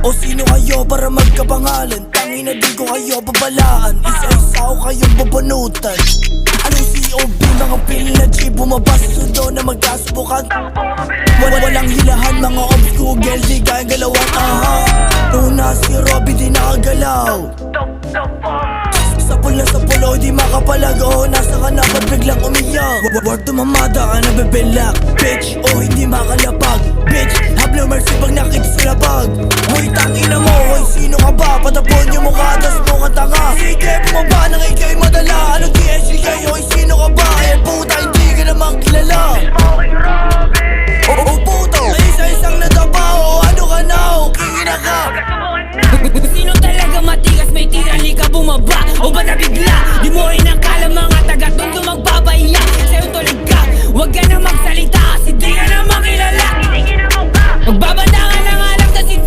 O sino kayo para magkapangalan? Tangina di ko kayo babalaan. Isa-isa ko kayong babanutan. Anong COB, mga pili na G bumabas sundo na magkasubukan. Walang hilahan, mga obs Google, di kayang galawang Una si Robby di nakagalaw. Sa pulo, di makapalag. O nasa ka na, ba't biglang umiyak? Word to mamada ka na bebelak, bitch. O hindi makalapag, bitch. Have no mercy pag nakita sa labag.